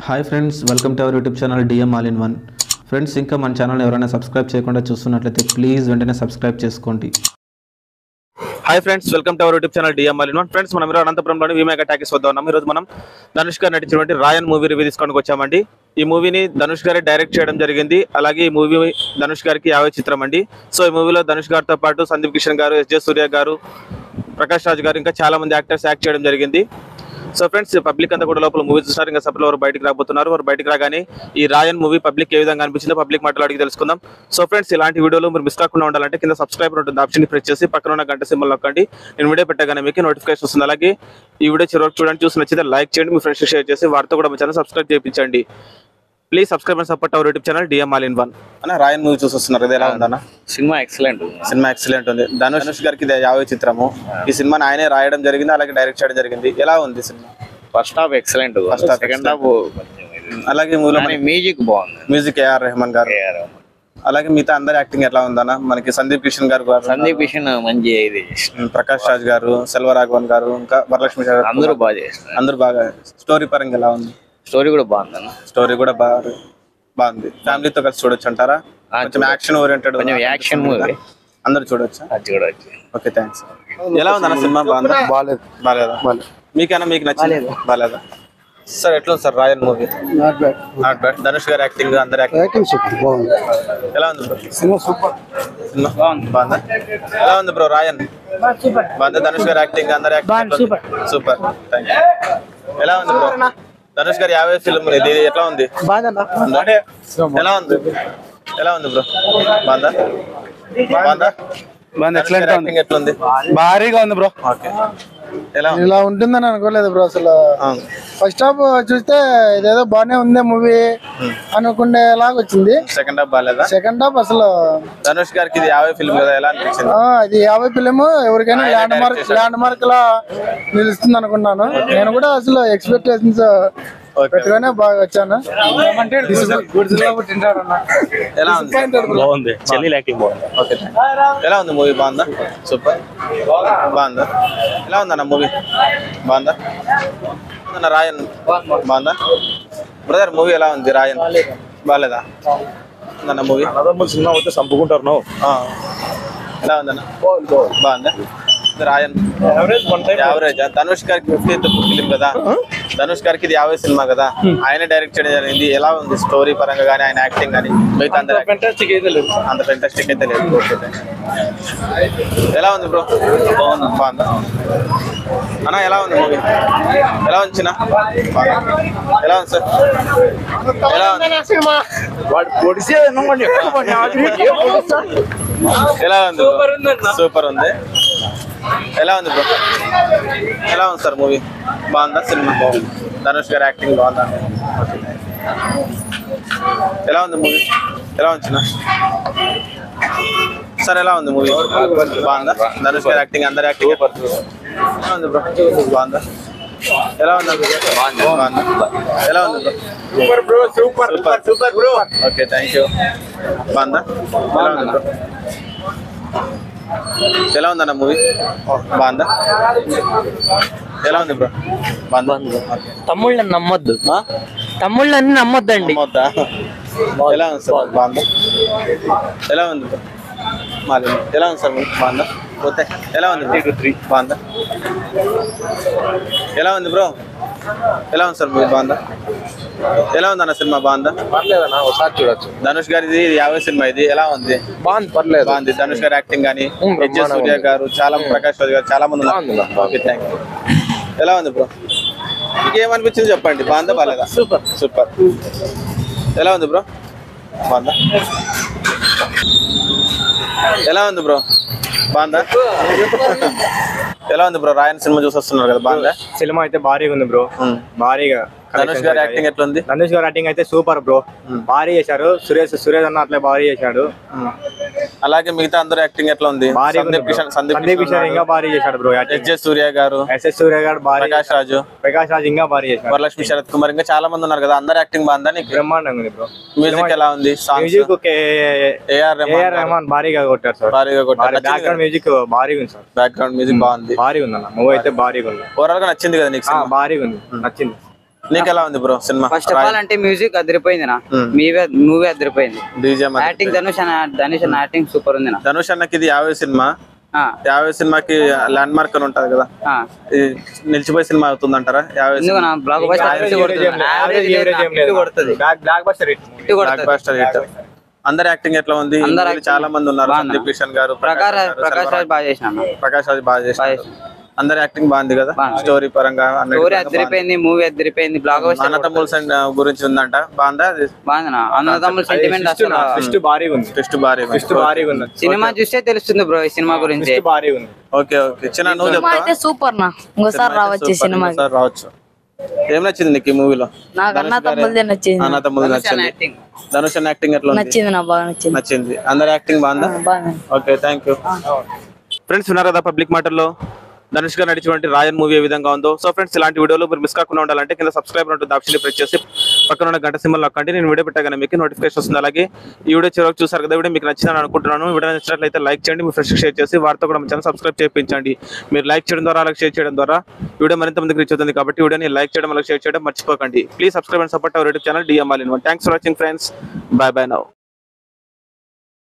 Hi friends, welcome to our YouTube channel DM all in one. Friends, ఇంకా మన channel ఎవరైనా subscribe చేయకుండా చూస్తున్నట్లయితే ప్లీజ్ వెంటనే సబ్స్క్రైబ్ చేసుకోండి. Hi friends, welcome to our YouTube channel DM all in one. Friends, మనం ఈరోజు అనంతపురంలోని విమేగా talkies వద్ద ఉన్నాం. ఈరోజు మనం ధనుష్ గారు నటించినటువంటి రాయన్ మూవీ రివ్యూ తీసుకొని వచ్చామండి. ఈ మూవీని ధనుష్ గారే డైరెక్ట్ చేయడం జరిగింది. అలాగే ఈ మూవీ ధనుష్ గారికి 50 చిత్రం అండి. సో ఈ మూవీలో ధనుష్ గారితో పాటు సందీప్ కిషన్ గారు, ఎస్జే సూర్య గారు, ప్రకాష్ రాజ్ గారు, ఇంకా చాలా మంది యాక్టర్స్ యాక్ట్ చేయడం జరిగింది. సో ఫ్రెండ్స్, పబ్లిక్ అంతా కూడా లోపల మూవీ చూస్తారు. ఇంకా సభలో వారు బయటకు రాబోతున్నారు. వారు బయటకు రాగానే ఈ రాయన్ మూవీ పబ్లిక్ ఏ విధంగా అనిపించిందో పబ్లిక్ మాటలు అడిగి తెలుసుకుందాం. సో ఫ్రెండ్స్, ఇలాంటి వీడియోలు మీరు మిస్ కాకుండా ఉండాలంటే కింద సబ్స్క్రైబర్ ఉంటుంది, ఆప్షన్ ప్రెస్ చేసి పక్కన ఉన్న గంట సింబల్ నొక్కండి. నేను వీడియో పెట్టగానే మీకు నోటిఫికేషన్ వస్తుంది. అలాగే ఈ వీడియో చివరికి చూడండి, చూసి నచ్చితే లైక్ చేయండి, మీ ఫ్రెండ్స్ షేర్ చేసి వారితో కూడా మా ఛానల్ సబ్స్క్రైబ్ చేయించండి. Please subscribe and support our YouTube channel DM all in one. అన్న, రాయన్ మూవీ చూసి వస్తున్నారు కదా, ఎలా ఉందన్న? సినిమా ఎక్సలెంట్ ఉంది. ధనుష్ గారికి ఇది 50 చిత్రము. ఈ సినిమాని ఆయనే రాయడం జరిగింది, అలాగే డైరెక్ట్ చేయడం జరిగింది. ఎలా ఉంది cinema? First half excellent, second half అలాగే మూవీలో మ్యూజిక్ బాగుంది. మ్యూజిక్ ఏఆర్ రెహమాన్ గారు. అలాగే మిగతా అందరి యాక్టింగ్ ఎట్లా ఉందన్న? మనకి సందీప్ కిషన్ గారు, సందీప్ కిషన్ మంచి ఇది, ప్రకాష్ రాజ్ గారు, సెల్వరాఘవన్ గారు, ఇంకా వరలక్ష్మి గారు, అందరూ బాగా చేస్తారు. అందరూ బాగా. స్టోరీ పరంగా ఎలా ఉంది? స్టోరీ కూడా బాగుంది. స్టోరీ కూడా బాగుంది. ఫ్యామిలీతో కలిసి చూడొచ్చు అంటారా? కొంచెం యాక్షన్ ఓరియంటెడ్, కొంచెం యాక్షన్ మూవీ, అందరూ చూడొచ్చా? చూడవచ్చు. Okay, thanks. ఎలా ఉందన్న సినిమా? బాగాలేదా? మీకైనా మీకు నచ్చింది? బాగాలేదా సార్? ఎట్లా ఉంది sir Raayan movie? Not bad. Dhanush గారి యాక్టింగ్, అందరి యాక్టింగ్ బాగుంది. ఎలా ఉంది బ్రో? Cinema super. సినిమా బాగుందా? ఎలా ఉంది బ్రో రాయన్? బాగుందా? ధనుష్ గారి యాక్టింగ్, అందరి యాక్టింగ్ సూపర్. Thank you. ఎలా ఉంది బ్రో? ధనుష్ గారి 50 ఫిల్మ్ ఇది ఎట్లా ఉంది? ఎలా ఉంది? ఎలా ఉంది బ్రో? బాగుందా? యాక్టింగ్ ఎట్లా ఉంది? భారీగా ఉంది బ్రో. ఓకే. ఎలా ఇలా ఉంటుందని అనుకోలేదు బ్రో అసలు. ఫస్ట్ హాఫ్ చూస్తే ఇదేదో బాగానే ఉంది మూవీ అనుకునేలాగా వచ్చింది. సెకండ్ హాఫ్ బాగాలేదా? సెకండ్ హాఫ్ అసలు ధనుష్ గారికి ఇది 50 ఫిల్మ్ కదా, ఎలా అనిపించింది? ఇది 50 ఫిల్మ్ ఎవరికైనా ల్యాండ్ మార్క్ లా నిలుస్తుంది అనుకున్నాను. నేను కూడా అసలు ఎక్స్పెక్టేషన్స్ పెట్టుగానే బాగా వచ్చాను. ఎలా ఉంది? బాగుంది. చెల్లి యాక్టింగ్ బాగుంది. ఓకే. ఎలా ఉంది మూవీ? బాగుందా? సూపర్. బాగుందా? ఎలా ఉందన్న మూవీ? బాగుందా? అన్న రాయన్ బాగుందా? బ్రదర్, మూవీ ఎలా ఉంది? రాయన్ బాగాలేదా? ఉందన్న మూవీ? సినిమా అయితే చంపుకుంటారు నువ్వు. ఎలా ఉందన్న? బాగుందా? రాయన్ యావరేజ్. ధనుష్ గారికి 50th ఫిలిం కదా, ధనుష్ గారికి ఇది 50 సినిమా కదా, ఆయన డైరెక్ట్ చేయడం జరిగింది. ఎలా ఉంది స్టోరీ పరంగా కానీ, ఆయన యాక్టింగ్ కానీ? మిగతా అంత ఫెంటాస్టిక్ అయితే లేదు. ఓకే. ఎలా ఉంది బ్రో? బాగుందా అన్న? ఎలా ఉంది మూవీ? ఎలా ఉంది చిన్న? ఎలా ఉంది సార్? ఎలా ఉంది? ఎలా ఉంది? సూపర్ ఉంది. ఎలా ఉంది బ్రో? ఎలా ఉంది సార్ మూవీ? బాగుందా సినిమా? ధనుష్ గారి యాక్టింగ్ బాగుందా? ఎలా ఉంది మూవీ? ఎలా ఉంది చిన్న సార్? ఎలా ఉంది మూవీ? బాగుందా? ధనుష్ గారి యాక్టింగ్, అందరి యాక్టింగ్ ఎలా ఉంది బ్రో? బాగుందా? ఎలా ఉంది? బాగుందా? ఎలా ఉంది bro? Super bro. Okay, thank you. బాగుందా? ఎలా ఉంది బ్రో? ఎలా ఉందన్న మూవీ? బాగుందా? ఎలా ఉంది బ్రో? బాగుందా? తమ్ముళ్ళని నమ్మొద్దు, తమ్ముళ్ళని నమ్మొద్దండి. నమ్మొద్దా? ఎలా ఉంది సార్? బాగుందా? ఎలా ఉంది బ్రో? మాలి ఎలా ఉంది సార్? బాగుందా? పోతే ఎలా ఉంది? బాగుందా? ఎలా ఉంది బ్రో? ఎలా ఉంది సార్ మూవీ? బాగుందా? ఎలా ఉంది అన్న సినిమా? బాగుందా? పర్లేదన్నా, ఒకసారి చూడొచ్చు. ధనుష్ గారిది 50 సినిమా ఇది ఎలా ఉంది? బాగుంది, పర్లేదు. బాగుంది. ధనుష్ గారి యాక్టింగ్ కానీ, ఎస్జే సూర్య గారు, చాలా ప్రకాష్ రాజ్ గారు, చాలా మంది ఉన్నారు. Okay, thank you. ఎలా ఉంది బ్రో? మీకు ఏమనిపించింది చెప్పండి. బాగుందా? బాగాలేదా? సూపర్. ఎలా ఉంది బ్రో? బాగుందా? ఎలా ఉంది బ్రో? బాగుందా? ఎలా ఉంది బ్రో? రాయన్ సినిమా చూసి వస్తున్నారు కదా, బాగుందా? సినిమా అయితే భారీగా ఉంది బ్రో, భారీగా. ధనుష్ గారి యాక్టింగ్ ఎట్లా ఉంది? ధనుష్ గారి యాక్టింగ్ అయితే సూపర్ బ్రో, భారీ చేశారు. సురేష్ అన్న అట్లా భారీ చేశాడు. అలాగే మిగతా అందరూ యాక్టింగ్ ఎట్లా ఉంది? సందీప్ కిషన్ ఇంకా భారీ చేశాడు బ్రో. ఎస్జే సూర్య గారు, ప్రకాష్ రాజ్ ఇంకా భారీ చేశాడు. వరలక్ష్మి శరత్ కుమార్, ఇంకా చాలా మంది ఉన్నారు కదా, అందరు యాక్టింగ్ బాగుందా? నీకు బ్రహ్మాండంగా ఉంది బ్రో. మ్యూజిక్ ఎలా ఉంది? మ్యూజిక్ ఏఆర్ రెహమాన్ భారీగా కొట్టారు సార్. బ్యాక్గ్రౌండ్ మ్యూజిక్ భారీగా ఉంది సార్. బ్యాక్గ్రౌండ్ మ్యూజిక్ బాగుంది, భారీగా ఉంది అన్న. మూవీ అయితే భారీగా ఉంది. ఓవరాల్ గా నచ్చింది కదా నీకు? భారీగా ఉంది, నచ్చింది. నీకు ఎలా ఉంది bro cinema? First of all అంటే మ్యూజిక్ అదిరిపోయింది నా మూవీ అదిరిపోయింది. బీజిఎం యాక్టింగ్ ధనుష్ అన్న యాక్టింగ్ సూపర్ ఉంది నా. ధనుష్ అన్నకి ఇది 50 సినిమా. 50 సినిమాకి ల్యాండ్ మార్క్ అని ఉంటది కదా, నిలిచిపోయే సినిమా అవుతుంది అంటారా? 50 బ్లాక్ బస్టర్ హిట్. అందరి యాక్టింగ్ ఎట్లా ఉంది? చాలా మంది ఉన్నారు, సందీప్ కిషన్ గారు, ప్రకాష్ రాజ్ బాగా చేసిన. ప్రకాష్ రాజ్ బాగా చేశారు. అందరి యాక్టింగ్ బాగుంది కదా, స్టోరీ పరంగా స్టోరీ అదిరిపోయింది, మూవీ అదిరిపోయింది. బ్లాక్ బస్టర్ అన్నతమ్ముల గురించి ఉందంట, బాగుందా? బాగుంది అన్నదమ్ముల సెంటిమెంట్ అసలు ట్విస్ట్ భారీ ఉంది. సినిమా చూస్తే తెలుస్తుంది బ్రో ఈ సినిమా గురించి. ఓకే ఓకే చిన్న నువ్వు చెప్తావా? సూపర్ నా, ఇంకోసారి రావచ్చు సినిమా. రావచ్చు. ఏం నచ్చింది నీకు ఈ మూవీలో? నాకు అన్న తమ్ముళ్ళదే నచ్చింది. అన్న తమ్ముళ్ళు నచ్చింది. ధనుష్ అన్న యాక్టింగ్ ఎట్లా నచ్చింది, నా బాగా నచ్చింది. నచ్చింది. అందరి యాక్టింగ్ బాగుందా? బాగా. Okay thank you. ఫ్రెండ్స్ విన్నారు కదా పబ్లిక్ మాటల్లో ధనుష్ గారు నడిచినటువంటి రాయన్ మూవీ ఏ విధంగా ఉందో. సో ఫ్రెండ్స్ ఇలాంటి వీడియోలు మీరు మిస్ కాకుండా ఉండాలంటే కింద సబ్స్క్రైబర్ ఉంటుంది, ఆప్షన్ ప్రెస్ చేసి పక్కన ఉన్న గంట సింబల్ నొక్కండి. నేను వీడియో పెట్టగానే మీకు నోటిఫికేషన్ వస్తుంది. అలాగే ఈ వీడియో చివరికి చూసారు కదా, వీడియో మీకు నచ్చిందని అనుకుంటున్నాను. వీడియో నచ్చినట్లయితే లైక్ చేయండి, మీ ఫ్రెండ్స్కి షేర్ చేసి వారితో కూడా మన ఛానల్ సబ్స్క్రైబ్ చేయించండి. మీరు లైక్ చేయడం ద్వారా అలాగే షేర్ చేయడం ద్వారా వీడియో మరింత మందికి రీచ్ అవుతుంది. కాబట్టి వీడియోని లైక్ చేయడం అలాగే షేర్ చేయడం మర్చిపోకండి. Please subscribe and support our YouTube channel DM All in One. Thanks for watching friends. By by now.